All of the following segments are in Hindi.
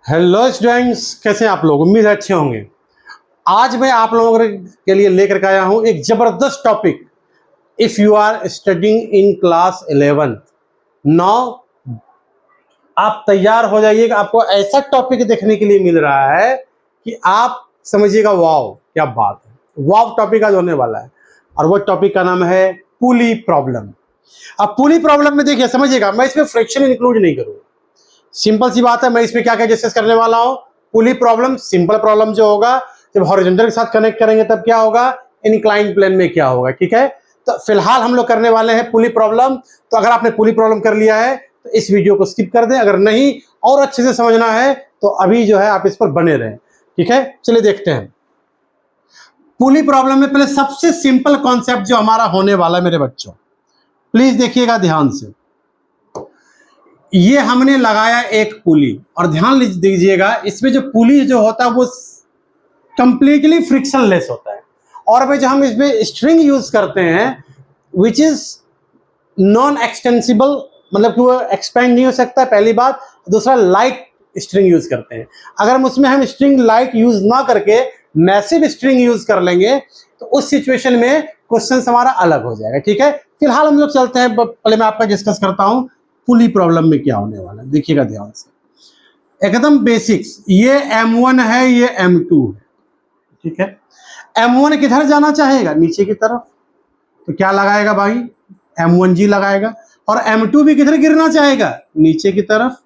हेलो स्टूडेंट्स, कैसे हैं आप लोग। उम्मीद है अच्छे होंगे। आज मैं आप लोगों के लिए लेकर के आया हूं एक जबरदस्त topic. If you are studying in class 11 now, आप तैयार हो जाइएगा। आपको ऐसा टॉपिक देखने के लिए मिल रहा है कि आप समझिएगा वाव क्या बात है। वाव टॉपिक आज होने वाला है और वो टॉपिक का नाम है पुली प्रॉब्लम। अब पुली प्रॉब्लम में देखिए, समझिएगा, मैं इसमें फ्रैक्शन इंक्लूड नहीं करूंगा। सिंपल सी बात है, मैं इसमें क्या क्या डिस्कस करने वाला हूं। पुली प्रॉब्लम, सिंपल प्रॉब्लम जो होगा जब हॉरिजॉन्टल के साथ कनेक्ट करेंगे तब क्या होगा, इंक्लाइंड प्लेन में क्या होगा। ठीक है, तो फिलहाल हम लोग करने वाले हैं पुली प्रॉब्लम। तो अगर आपने पुली प्रॉब्लम कर लिया है तो इस वीडियो को स्किप कर दें। अगर नहीं और अच्छे से समझना है तो अभी जो है आप इस पर बने रहें। ठीक है, चलिए देखते हैं पुली प्रॉब्लम में। पहले सबसे सिंपल कॉन्सेप्ट जो हमारा होने वाला है मेरे बच्चों, प्लीज देखिएगा ध्यान से। ये हमने लगाया एक पुली और ध्यान दीजिएगा, इसमें जो पुली जो होता है वो कंप्लीटली फ्रिक्शनलेस होता है। और भाई जो हम इसमें स्ट्रिंग यूज करते हैं विच इज नॉन एक्सटेंसिबल, मतलब कि वो एक्सपेंड नहीं हो सकता, पहली बात। दूसरा, लाइट स्ट्रिंग यूज करते हैं। अगर हम उसमें हम स्ट्रिंग लाइट यूज ना करके मैसिव स्ट्रिंग यूज कर लेंगे तो उस सिचुएशन में क्वेश्चन हमारा अलग हो जाएगा। ठीक है, फिलहाल हम लोग चलते हैं। पहले मैं आपका डिस्कस करता हूं पुली प्रॉब्लम में क्या होने वाला है। देखिएगा ध्यान से, एकदम बेसिक्स। ये M1 है, ये M2 है। ठीक है, M1 किधर जाना चाहेगा, नीचे की तरफ, तो क्या लगाएगा भाई, M1G लगाएगा। और M2 भी किधर गिरना चाहेगा, नीचे की तरफ,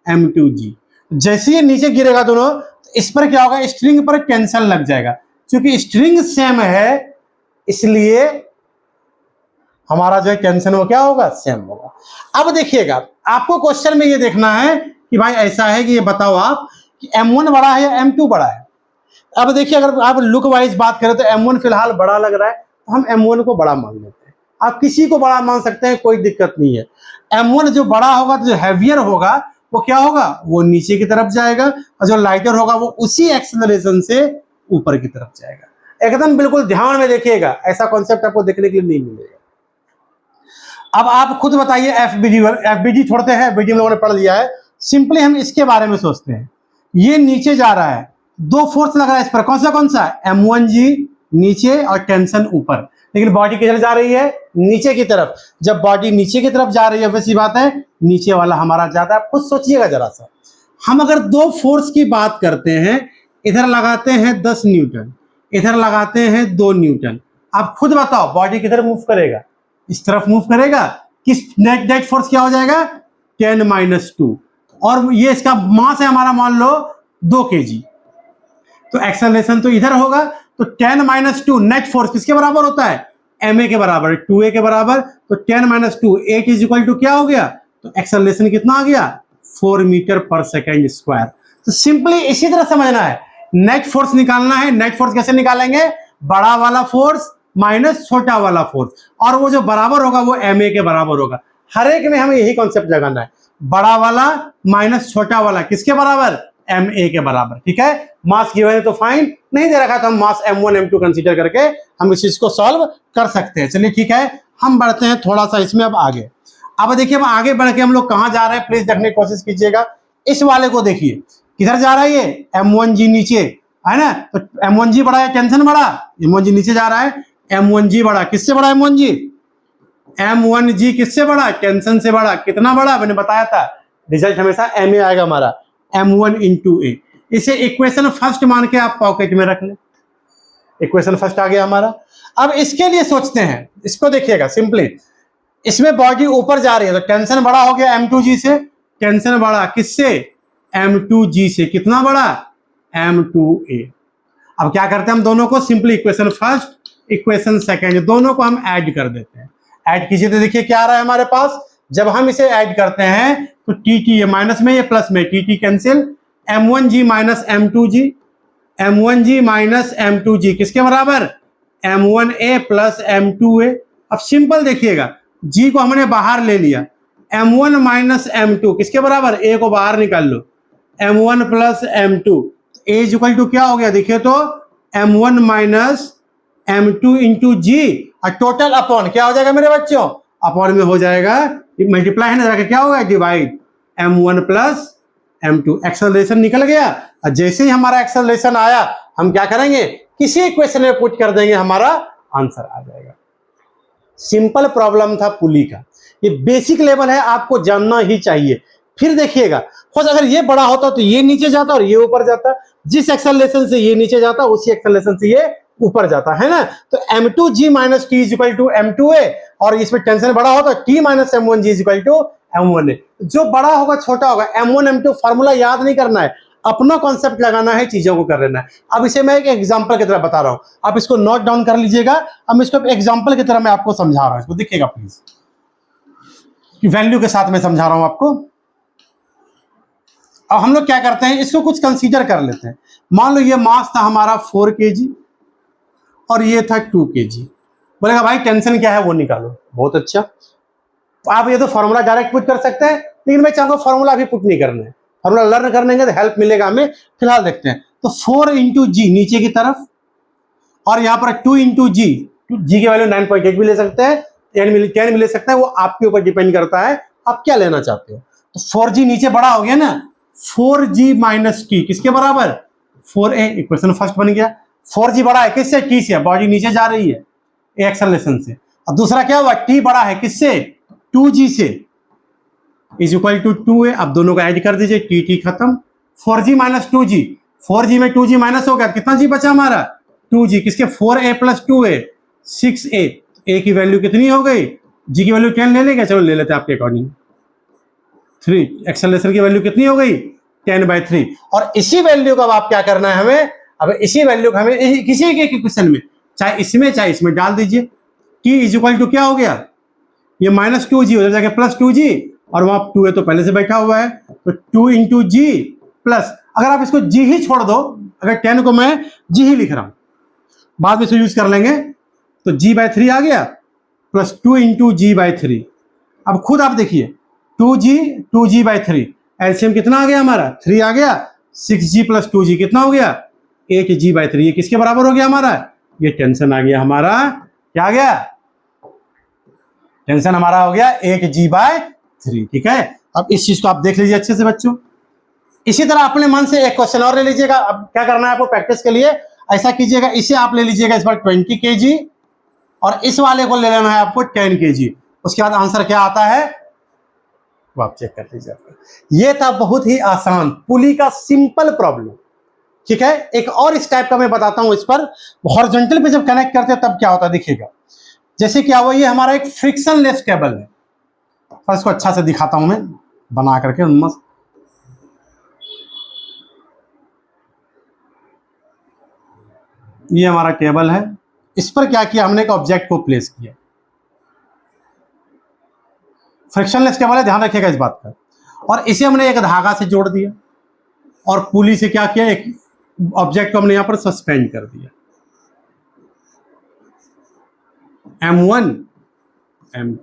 M2G। जैसे ये नीचे गिरेगा दोनों, तो इस पर क्या होगा, स्ट्रिंग पर टेंशन लग जाएगा। क्योंकि स्ट्रिंग सेम है इसलिए हमारा जो टेंशन वो क्या होगा, सेम होगा। अब देखिएगा, आपको क्वेश्चन में ये देखना है कि भाई ऐसा है कि ये बताओ आप कि M1 बड़ा है या M2 बड़ा है। अब देखिए, अगर आप लुक वाइज बात करें तो M1 फिलहाल बड़ा लग रहा है, तो हम M1 को बड़ा मान लेते हैं। आप किसी को बड़ा मान सकते हैं, कोई दिक्कत नहीं है। M1 जो बड़ा होगा तो जो हैवियर होगा वो क्या होगा, वो नीचे की तरफ जाएगा, और जो लाइटर होगा वो उसी एक्सेलरेशन से ऊपर की तरफ जाएगा। एकदम बिल्कुल ध्यान में देखिएगा, ऐसा कॉन्सेप्ट आपको देखने के लिए नहीं मिलेगा। अब आप खुद बताइए, एफबीजी छोड़ते हैं, एफबीजी हम लोगों ने पढ़ लिया है। सिंपली हम इसके बारे में सोचते हैं। ये नीचे जा रहा है, दो फोर्स लग रहा है इस पर, कौन सा M1G नीचे और टेंशन ऊपर। लेकिन बॉडी किधर जा रही है, नीचे की तरफ। जब बॉडी नीचे की तरफ जा रही है, वैसी बात है नीचे वाला हमारा ज्यादा। आप खुद सोचिएगा जरा सा। हम अगर दो फोर्स की बात करते हैं, इधर लगाते हैं 10 न्यूटन, इधर लगाते हैं 2 न्यूटन। आप खुद बताओ बॉडी किधर मूव करेगा, इस तरफ मूव करेगा। किस नेट फोर्स क्या हो जाएगा, 10-2। और ये इसका मास है हमारा, मान लो 2 kg। तो एक्सेलरेशन तो इधर होगा, तो 10-2 नेट फोर्स किसके बराबर होता है, ma के बराबर, 2a के बराबर। तो 10-2 8 इज इक्वल टू क्या हो गया, तो एक्सेलरेशन कितना आ गया, 4 मीटर पर सेकेंड स्क्वायर। तो सिंपली इसी तरह समझना है, नेट फोर्स निकालना है। नेट फोर्स कैसे निकालेंगे, बड़ा वाला फोर्स माइनस छोटा वाला फोर्स, और वो जो बराबर होगा वो ma के बराबर होगा। हर एक में हमें यही कॉन्सेप्ट लगाना है, बड़ा वाला माइनस छोटा वाला किसके बराबर, ma के बराबर। ठीक है, मास गिवन है तो फाइन, नहीं दे रखा तो हम मास M1 M2 कंसीडर करके हम इस चीज को सॉल्व कर सकते हैं। चलिए ठीक है, हम बढ़ते हैं थोड़ा सा इसमें अब आगे। अब देखिए, हम आगे बढ़ के हम लोग कहां जा रहे हैं, प्लीज देखने की कोशिश कीजिएगा। इस वाले को देखिए, किधर जा रहा है ये, M1G नीचे है ना। तो M1G बड़ा है, टेंशन बड़ा, M1G नीचे जा रहा है। M1G बड़ा, किससे बड़ा M1G, M1G किससे बड़ा, टेंशन से बड़ा। कितना बड़ा, मैंने बताया था, रिजल्ट हमेशा ma आएगा हमारा, M1 into a। इसे इक्वेशन फर्स्ट मान के आप पॉकेट में रख लें, इक्वेशन फर्स्ट आ गया हमारा। अब इसके लिए सोचते हैं, इसको देखिएगा सिंपली, इसमें बॉडी ऊपर जा रही है तो टेंशन बड़ा हो गया M2G से। टेंशन बड़ा किससे, M2G से। कितना बड़ा, M2a। अब क्या करते हैं हम दोनों को, simply equation first equation second दोनों को हम ऐड कर देते हैं। ऐड कीजिए तो देखिए क्या आ रहा है हमारे पास। जब हम इसे ऐड करते हैं तो टी ये माइनस में, ये प्लस में, T cancel. M1G minus M2G, M1G minus M2G किसके बराबर, M1a प्लस M2a। अब सिंपल देखिएगा, G को हमने बाहर ले लिया, M1 माइनस M2 किसके बराबर, a को बाहर निकाल लो, M1 प्लस M2। a इज इक्वल टू क्या हो गया, देखिए तो M1 minus M2 into G, और टोटल अपॉन क्या हो जाएगा मेरे बच्चों, अपॉन में हो जाएगा मल्टीप्लाई है ना, क्या होगा, divide M1 plus m2। Acceleration निकल गया और जैसे ही हमारा एक्सेलरेशन आया हम क्या करेंगे, किसी इक्वेशन में पुट कर देंगे, हमारा आंसर आ जाएगा। सिंपल प्रॉब्लम था पुली का, ये बेसिक लेवल है, आपको जानना ही चाहिए। फिर देखिएगा अगर ये बड़ा होता तो ये नीचे जाता और ये ऊपर जाता, जिस एक्सेलरेशन से ये नीचे जाता उसी एक्सेलरेशन से ये ऊपर जाता है ना। तो m2g minus T is equal to m2a, और इसमें टेंशन बड़ा होता t minus m1g is equal to m1a। जो बड़ा होगा छोटा होगा, m1 m2 फार्मूला याद नहीं करना है, अपना कॉन्सेप्ट लगाना है, चीजों को कर लेना है। अब इसे मैं एक एग्जांपल की तरह बता रहा हूं, आप इसको नोट डाउन कर लीजिएगा। अब इसको एग्जांपल की तरह मैं आपको समझा रहा हूं, इसको देखिएगा प्लीज, वैल्यू के साथ में समझा रहा हूं आपको। अब हम लोग क्या करते हैं, इसको कुछ कंसीडर कर लेते हैं। मान लो ये मास था हमारा 4 kg और ये था 2 kg। बोलेगा भाई टेंशन क्या है वो निकालो। बहुत अच्छा, आप ये तो फॉर्मूला डायरेक्ट पुट कर सकते हैं, लेकिन मैं चाहूंगा फॉर्मूला अभी पुट नहीं करना है, फॉर्मूला लर्न करने के तो हेल्प मिलेगा हमें। फिलहाल देखते हैं, तो 4 इंटू जी नीचे की तरफ, और यहाँ पर 2 इंटू जी, जी की वैल्यू 9.8 भी ले सकते हैं, 10 भी ले सकते हैं, वो आपके ऊपर डिपेंड करता है आप क्या लेना चाहते हो। तो 4g नीचे बड़ा हो गया ना, 4g माइनस टी किसके बराबर, 4a। इक्वेशन फर्स्ट बन गया। 4g बड़ा है किससे, टी से, बॉडी नीचे जा रही है एक्सेलरेशन से। और दूसरा क्या हुआ, टी बड़ा है किससे, 2g से, इज इक्वल टू 2a। अब दोनों को ऐड कर दीजिए, टी खत्म। 4g माइनस 2g, 4g में 2g माइनस हो गया, कितना जी बचा हमारा, 2g, किसके 4a plus 2a 6a। a की वैल्यू कितनी हो गई, g की वैल्यू 10 ले लेंगे, चलो ले लेते हैं आपके अकॉर्डिंग। 3, एक्सेलरेशन की वैल्यू कितनी हो गई, 10/3। और इसी वैल्यू को अब आप क्या करना है हमें, अब इसी वैल्यू को हमें किसी एक इक्वेशन में, चाहे इसमें डाल दीजिए। t इज इक्वल टू क्या हो गया, ये माइनस 2g हो जाएगा प्लस 2g, और वहां 2a तो पहले से बैठा हुआ है, तो 2 इंटू जी प्लस, अगर आप इसको g ही छोड़ दो, अगर 10 को मैं g ही लिख रहा हूं, बाद में इसको यूज कर लेंगे, तो g/3 आ गया, प्लस 2 इंटू g/3। अब खुद आप देखिए, 2g/3, एलसीएम कितना आ गया हमारा, 3 आ गया, 6g प्लस 2g कितना हो गया, 8g/3। ये किसके बराबर हो गया हमारा, ये टेंशन आ गया हमारा, क्या आ गया, टेंशन हमारा हो गया 8g/3। ठीक है, अब इस चीज को आप देख लीजिए अच्छे से बच्चों। इसी तरह अपने मन से एक क्वेश्चन और ले लीजिएगा। अब क्या करना है आपको प्रैक्टिस के लिए, ऐसा कीजिएगा, इसे आप ले लीजिएगा इस बार 20 kg, और इस वाले को ले लेना है आपको 10 kg। उसके बाद आंसर क्या आता है वो आप चेक कर लीजिएगा। ये था बहुत ही आसान पुली का सिंपल प्रॉब्लम। ठीक है, एक और इस टाइप का मैं बताता हूं। इस पर हॉरिजॉन्टल पे जब कनेक्ट करते हैं तब क्या होता है देखिएगा। जैसे क्या हुआ, ये हमारा एक फ्रिक्शनलेस केबल है, और इसको अच्छा से दिखाता हूं मैं बना करके मस्त। ये हमारा केबल है, इस पर क्या किया हमने, एक ऑब्जेक्ट को प्लेस किया। फ्रिक्शनलेस केबल है, ध्यान रखिएगा इस बात का। और इसे हमने एक धागा से जोड़ दिया, और पुली से क्या किया, एक ऑब्जेक्ट को हमने यहां पर सस्पेंड कर दिया। M1 M2।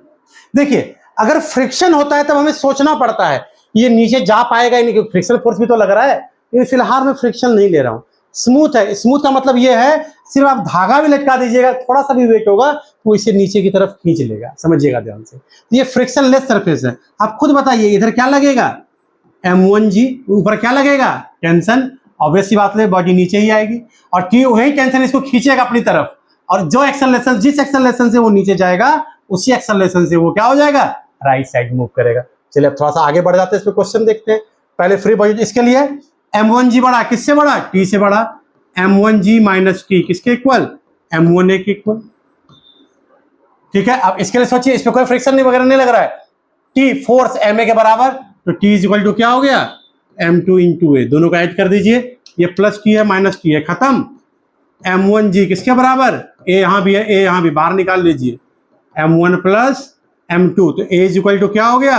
देखिए अगर फ्रिक्शन होता है तब हमें सोचना पड़ता है ये नीचे जा पाएगा ही नहीं, क्योंकि फ्रिक्शन फोर्स भी तो लग रहा है। लेकिन फिलहाल मैं फ्रिक्शन नहीं ले रहा हूं, स्मूथ है। स्मूथ का मतलब ये है, सिर्फ आप धागा भी लटका दीजिएगा, थोड़ा सा भी वेट होगा तो इसे नीचे की तरफ खींच लेगा, समझिएगा ध्यान से। ये फ्रिक्शनलेस सरफेस है। आप खुद बताइए इधर क्या लगेगा, M1g, ऊपर क्या लगेगा, टेंशन। ऑब्वियस सी बात है, बॉडी नीचे ही आएगी, और टी वही टेंशन इसको खींचेगा अपनी तरफ, और जो एक्सेलरेशन, जिस एक्सेलरेशन से वो नीचे जाएगा उसी एक्सेलरेशन से वो क्या हो जाएगा, राइट साइड मूव करेगा। चलिए अब थोड़ा सा आगे बढ़ जाते हैं, इस पे क्वेश्चन देखते हैं। पहले फ्री बॉडी, इसके लिए M1g बड़ा, किससे बड़ा, टी से बड़ा। M1g माइनस टी किसके इक्वल, M1a के इक्वल। ठीक है, अब इसके लिए सोचिए, इसमें कोई फ्रिक्शन नहीं वगैरह नहीं लग रहा है, टी फोर्स ma के बराबर, तो टी इज इक्वल टू क्या हो गया, M2 इंटू ए। दोनों को ऐड कर दीजिए, ये प्लस टी है माइनस टी है, खत्म। M1g किसके बराबर, ए यहां भी है, ए यहां भी, बाहर निकाल लीजिए, M1 प्लस M2, तो ए इज इक्वल टू क्या हो गया,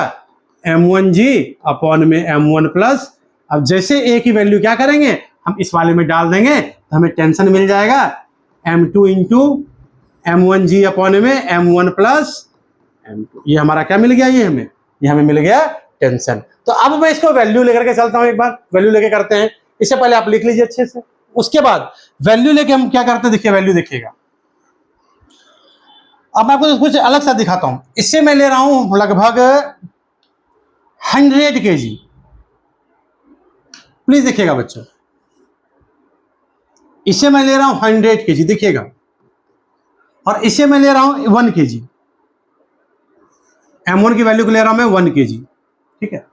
M1g अपॉन में M1 प्लस। अब जैसे ए की वैल्यू क्या करेंगे, हम इस वाले में डाल देंगे तो हमें टेंशन मिल जाएगा, M2 इंटू M1g अपॉन में M1 प्लस M2। ये हमारा क्या मिल गया, ये हमें मिल गया टेंशन। तो अब मैं इसको वैल्यू लेकर के चलता हूं, एक बार वैल्यू लेके करते हैं। इससे पहले आप लिख लीजिए अच्छे से, उसके बाद वैल्यू लेके हम क्या करते हैं, देखिए वैल्यू देखिएगा। अब मैं आपको कुछ अलग सा दिखाता हूं। इससे मैं ले रहा हूं लगभग 100 kg, प्लीज देखिएगा बच्चों, इसे मैं ले रहा हूं 100 kg, देखिएगा, और इसे मैं ले रहा हूं 1 kg, M1 की वैल्यू को ले रहा हूं मैं 1 kg, ठीक है।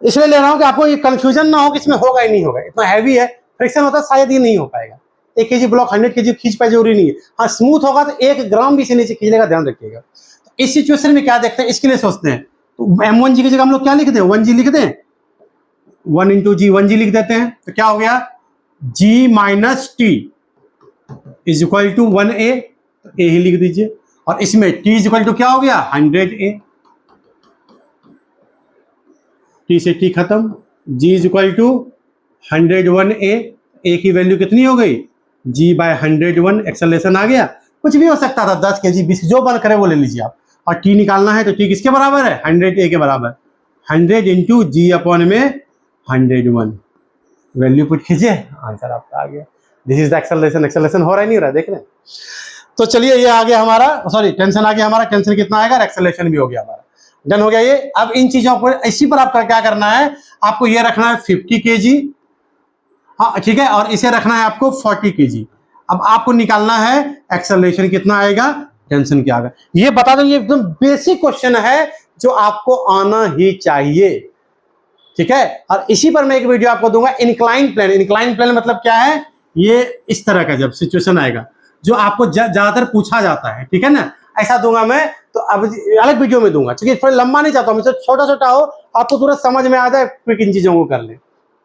इसलिए ले रहा हूं कि आपको ये कंफ्यूजन ना हो कि इसमें होगा ही नहीं होगा, इतना हैवी है, फ्रिक्शन होता है शायद ये नहीं हो पाएगा। 1 kg ब्लॉक 100 kg खींच पाए जरूरी नहीं है, हाँ स्मूथ होगा तो 1 ग्राम भी इसे नीचे खींचने का ध्यान रखिएगा। तो इस सिचुएशन में क्या देखते हैं, इसके लिए सोचते हैं, तो M1G की जगह हम लोग क्या लिख दें, 1G लिख दें, 1 इंटू जी 1G लिख देते हैं, तो क्या हो गया, G minus T is equal to 1A, तो A ही लिख दीजिए, और इसमें T इज इक्वल टू क्या हो गया 100A, T से T खत्म, G is equal to 101A, A की वैल्यू कितनी हो गई, G बाय 101, एक्सेलरेशन आ गया, कुछ भी हो सकता था 10 kg 20, जो बन करे वो ले लीजिए आप, और T निकालना है तो T किसके बराबर है 100A के बराबर, 100 इंटू जी अपॉन में 101, वैल्यू पुट कीजिए, आंसर आपका आ गया। This is the acceleration, acceleration हो रहा है नहीं हो रहा है, देख रहे हैं। तो चलिए ये आ गया हमारा, सॉरी टेंशन आ गया हमारा, टेंशन कितना आएगा, एक्सेलरेशन भी हो गया हमारा, डन हो गया ये। अब इन चीजों पर इसी पर आपका क्या करना है, आपको ये रखना है 50 kg, हाँ ठीक है, और इसे रखना है आपको 40 kg। अब आपको निकालना है एक्सेलरेशन कितना आएगा, टेंशन क्या आएगा, ये बता दो, ये एकदम बेसिक क्वेश्चन है जो आपको आना ही चाहिए, ठीक है। और इसी पर मैं एक वीडियो आपको दूंगा, इंक्लाइन प्लेन, इंक्लाइन प्लेन मतलब क्या है, ये इस तरह का जब सिचुएशन आएगा जो आपको ज्यादातर पूछा जाता है, ठीक है ना, ऐसा दूंगा मैं, तो अब अलग वीडियो में दूंगा, ठीक है, थोड़ा लंबा नहीं चाहता हूं, मुझे छोटा छोटा हो, आपको तुरंत समझ में आ जाए, क्विक इन चीजों को कर ले,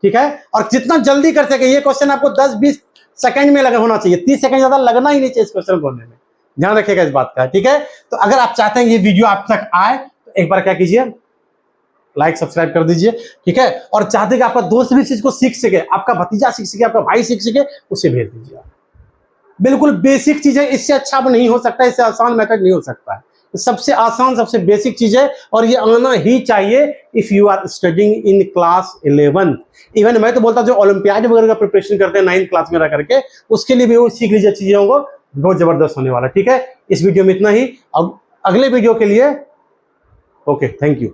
ठीक है। और जितना जल्दी कर सके, ये क्वेश्चन आपको 10-20 सेकंड में लगा होना चाहिए, 30 सेकंड ज्यादा लगना ही नहीं चाहिए इस क्वेश्चन को होने में, ध्यान रखिएगा इस बात का, ठीक है। तो अगर आप चाहते हैं ये वीडियो आप तक आए तो एक बार क्या कीजिए, लाइक सब्सक्राइब कर दीजिए, ठीक है, और चाहते हैं कि आपका दोस्त भी इस चीज को सीख सके, आपका भतीजा सीख सके, आपका भाई सीख सके, उसे भेज दीजिए। बिल्कुल बेसिक चीज है, इससे अच्छा अब नहीं हो सकता, इससे आसान मेथड नहीं हो सकता है, सबसे आसान सबसे बेसिक चीज है, और ये आना ही चाहिए if you are studying in class 11। Even मैं तो बोलता हूं जो ओलंपियाड वगैरह का प्रिपरेशन करते हैं 9th क्लास में रह करके, उसके लिए भी वो सीख लीजिए चीजों को, बहुत जबरदस्त होने वाला, ठीक है। इस वीडियो में इतना ही, अब अगले वीडियो के लिए ओके, थैंक यू।